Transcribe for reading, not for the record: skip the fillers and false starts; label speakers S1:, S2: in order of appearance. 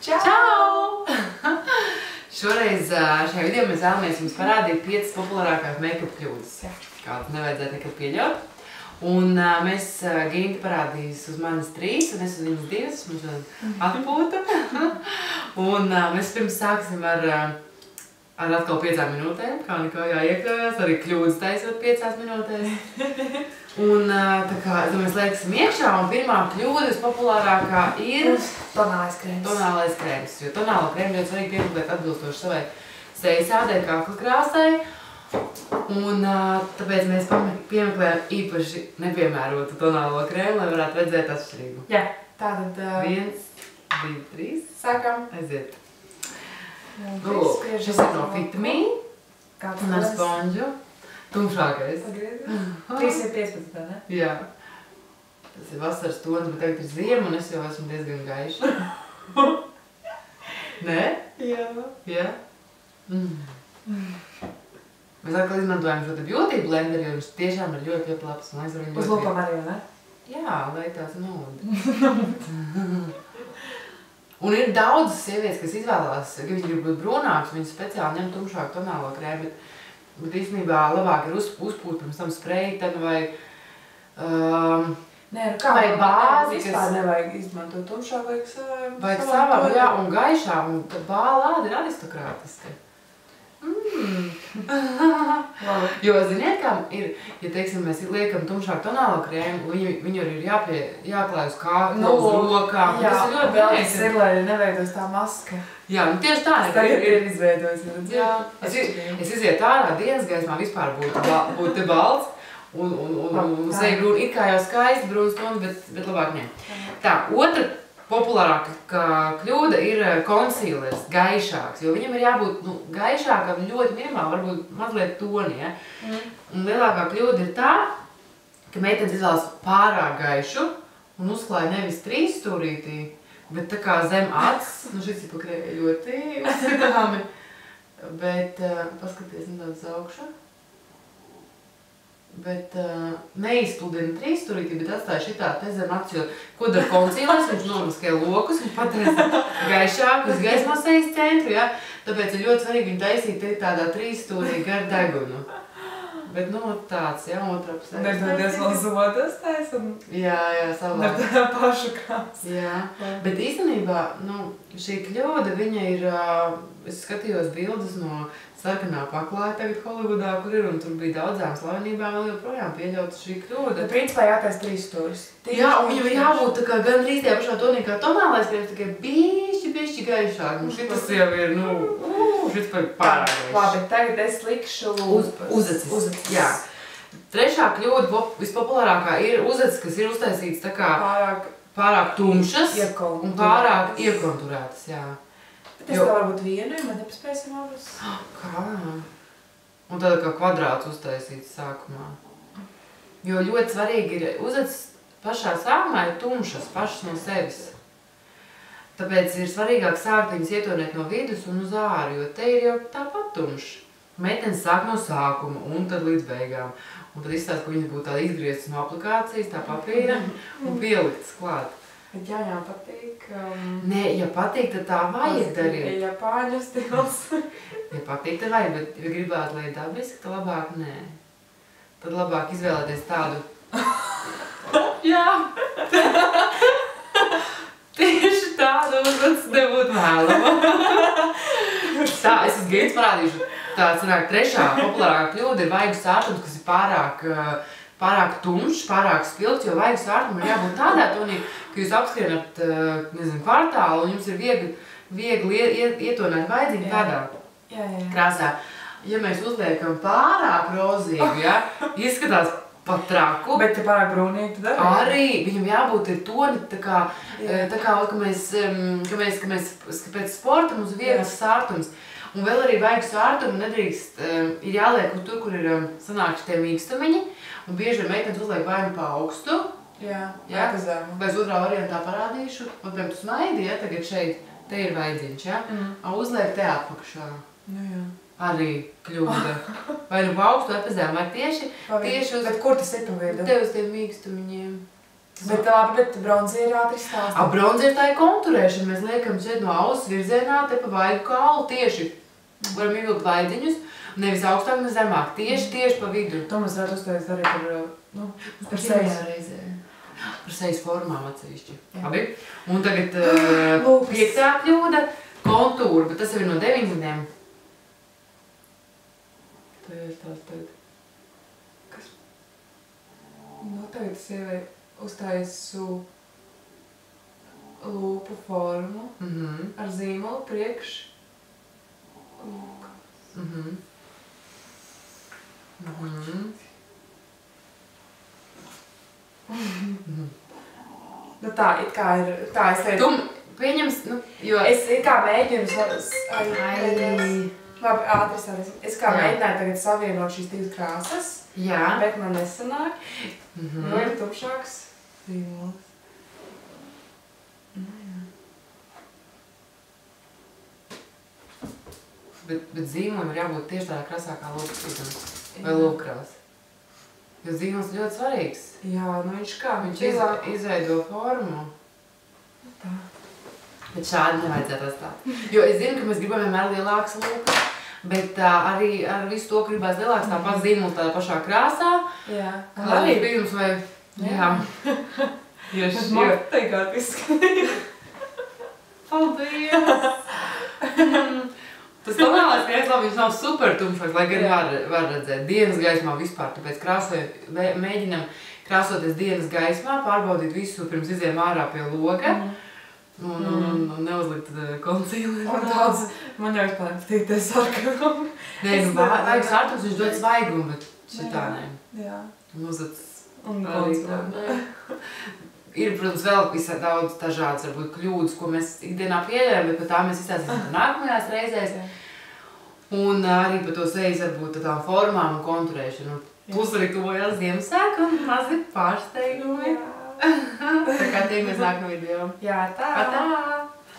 S1: Čau! Šoreiz šajā video mēs vēlamies jums parādīt 5 populārākās make-up kļūdas, kādas nevajadzētu nekad pieļaut. Un mēs Ginta parādīs uz manis 3 un es uz viņas 2, mums atpūta. Un mēs pirms sāksim ar atkal 5 minūtēm, kā nekā jāiekļaujās, arī kļūdas taisot 5 minūtēs. Un tā kā, mēs lieksim iekšā, un pirmā kļūda vispopulārākā ir
S2: tonālais krēms.
S1: Tonālais krēms, jo tonālo krēmu ļoti svarīgi piemeklēt atbilstoši savai sejas ādai, kakla krāsai. Un tāpēc mēs piemeklējam īpaši nepiemērotu tonālo krēmu, lai varētu redzēt atšķirību.
S2: Jā, tātad
S1: 1, 2, 3.
S2: Sākam.
S1: Aiziet. Šis ir no Fit Me un ar sponžu. Tumšākais.
S2: 315, ne?
S1: Jā. Tas ir vasaras tonis, bet tagad ir ziema un es jau esmu diezgan gaiša. Nē?
S2: Jā.
S1: Jā? Mēs atkal izmantojam šo te beauty blenderi, jo viņš tiešām ir ļoti labs.
S2: Uz lupām arī, ne?
S1: Jā, lai tās nod. Un ir daudzas sievietes, kas izvēlās, ka viņi grib būt brūnāks, viņi speciāli ņem tumšāku tonālo krēmu, bet īstenībā labāk ir uzpūt pirms tam spreitenu vai
S2: vai
S1: bāzi,
S2: vispār nevajag izmantot tumšāk,
S1: vajag savām, jā, un gaišām, un tad bāla āda ir aristokrātiska. Jo, ziniet, kā ir, ja teiksim, mēs liekam tumšāk tonālo krēmu, viņu arī ir jāklāj uz kāklu, uz rokām.
S2: Jā, vēl ir, lai neveidos tā maska.
S1: Jā, nu tieši tā
S2: ir izveidojis.
S1: Jā, es izietu ārā dienas gaismā, vispār būtu te balts un seja brūna, it kā jau skaisti brūnas tonis, bet labāk ne. Tā, otra populārākā kļūda ir concealers, gaišāks, jo viņam ir jābūt gaišākam ļoti minimāli, varbūt mazliet toni, ja? Un lielākā kļūda ir tā, ka meitenes izvēlas pārāk gaišu un uzklāja nevis 3 stūrītī, bet tā kā zem acis, šis ir ļoti uzskatāmi, bet paskaties nedaudz augšu. Bet neizpludina 3 stūrītī, bet atstāja šitā te zem acis, jo ko dara concealers, viņš nomaskē lokus un pataisa gaišāk uz gaismā sejas centru, ja? Tāpēc ir ļoti svarīgi viņu taisīt tādā 3 stūrī gar degunu. Bet, tāds, jā, otrā pusē.
S2: Nedoties vēl zodas taisa un...
S1: Jā, savā.
S2: Ar tā pašu krāsu.
S1: Jā, bet īstenībā, šī kļūda, viņa ir, es skatījos bildes no sarkanā paklāja tagad Hollywoodā, kur ir, un tur bija daudzām slavenībām vēl joprojām pieļauta šī kļūda.
S2: Principā jātais 3 stūris.
S1: Jā, un viņam ir jābūt tā kā gandrīz tajā pašā tonī kā tonālais krēms, tikai bišķi gaišāk. Un šitas jau ir, šis pārāk gaišs.
S2: Labi, tagad es likšu
S1: uzacis. Jā. Trešā kļūda vispopulārākā ir uzacis, kas ir uztaisīts tā kā pārāk tumšas un pārāk iekonturētas, jā.
S2: Bet es tā varbūt vienu, ja man nepaspēsim abas.
S1: Kā? Un tāda kā kvadrāts uztaisīts sākumā. Jo ļoti svarīgi ir uzacis pašā sākumā ir tumšas, pašas no sevis. Tāpēc ir svarīgāk sākt viņas ietonēt no vidus un uz āru, jo te ir jau tāpat tumša. Meitenes sāk no sākuma un tad līdz beigām. Un tad izstāst, ka viņas būtu tāda izgrieztas no aplikācijas, tā papīra un pieliktas klāt.
S2: Bet jāņām patīk.
S1: Nē, ja patīk, tad tā vajag darīt.
S2: Ja Japāņu stils.
S1: Ja patīk, tad vajag, bet ja gribētu, lai dabiski, tad labāk nē. Tad labāk izvēlēties tādu. Jā. Tieši tādu uzvads nebūtu vēlama. Tā, es Gintas parādīšu. Tā sanāk trešā populārākā kļūda ir vaigu sārtums, kas ir pārāk tumšs, pārāk spilgts, jo vaigu sārtumam ir jābūt tādā tonī, ka jūs apskrienat, kvartālu un jums ir viegli ietonēt vaidziņu tādā krāsā. Ja mēs uzliekam pārāk rozīgu, ja, izskatās pat traku.
S2: Bet ja pārāk brūnīgi, tad
S1: arī viņam jābūt ir toni, tā kā, ka mēs pēc sporta mums ir viegls sārtums. Un vēl arī vaigu sārtumu nedrīkst, ir jāliek tur, kur ir sanākši tie mīkstumiņi, un bieži meitenes uzliek vai nu pa augstu, vai uz otrā variantā parādīšu, un piemēram tu smaidi, ja, tagad šeit, te ir vaidziņš, ja, uzliek te atpakšā. Arī kļūda. Vai nu pa augstu, vai pa zem, vai tieši uz...
S2: Bet kur tas ir pa vidu?
S1: Te uz tiem mīkstumiņiem.
S2: Bet labi, bet bronzi ir ātri stāstīt.
S1: Bronzi ir tā konturēšana. Mēs liekam šeit no auss virzienā, te pa vaigu kaulu tieši. Varam ievilkt vaidziņus, nevis augstāk, ne zemāk. Tieši pa vidu.
S2: To mēs varētu uztaisīt arī par
S1: sejas reizē. Par sejas formām atsevišķi. Labi. Un tagad 5. kļūda – kontūra, bet tas jau ir no 9. Tā ir tās tagad.
S2: Kas? Nu, tagad sievai uztaisu lūpu formu ar zīmolu priekš lūkas. Nu tā, it kā ir, tā es teicu.
S1: Tu pieņems, jo...
S2: Es it kā mēģinu, labi, ātri sādēsim. Es kā mēģināju tagad savienot šīs 2 krāsas, bet man nesanāk, jo ir tumšāks zīmols.
S1: Bet zīmolim ir jābūt tieši tādā krāsā kā lūpkrāsa vai lūpkrāsa. Jo zīmols ļoti svarīgs.
S2: Jā, nu viņš kā?
S1: Viņš izveido formu.
S2: Tā.
S1: Bet šādi nevajadzētu atstāt. Jo es zinu, ka mēs gribam vienmēr lielākas lūpas, bet arī ar visu to gribās lielāks tāpat zīmols tādā pašā krāsā.
S2: Jā.
S1: Kā arī bijums vai... Jā.
S2: Bet man teikāt izskanīja.
S1: Paldies! Tas normālais gaismā viņš nav super tumšāks, lai gan var redzēt. Dienas gaismā vispār, tāpēc mēģinam krāsoties dienas gaismā, pārbaudīt visu pirms iziem ārā pie loga un neuzlikt konsīleri.
S2: Un daudz, man jau vispār patīk te sarkanam.
S1: Nē, vajag sarkums, viņš dod svaigumu, bet šitā nē.
S2: Jā.
S1: Uzlic
S2: un
S1: konsīleri. Ir, protams, vēl visā daudz dažādas varbūt kļūdas, ko mēs ikdienā pieļaujam, bet par tām mēs izstāstīsim nākamajās reizēs. Un arī par to sejas varbūt tādām formām un konturēšanu. Plus arī tuvojās Ziemassvētki un mazi pārsteigumi. Tā kā tiekamies nākamajā video.
S2: Jā, tā!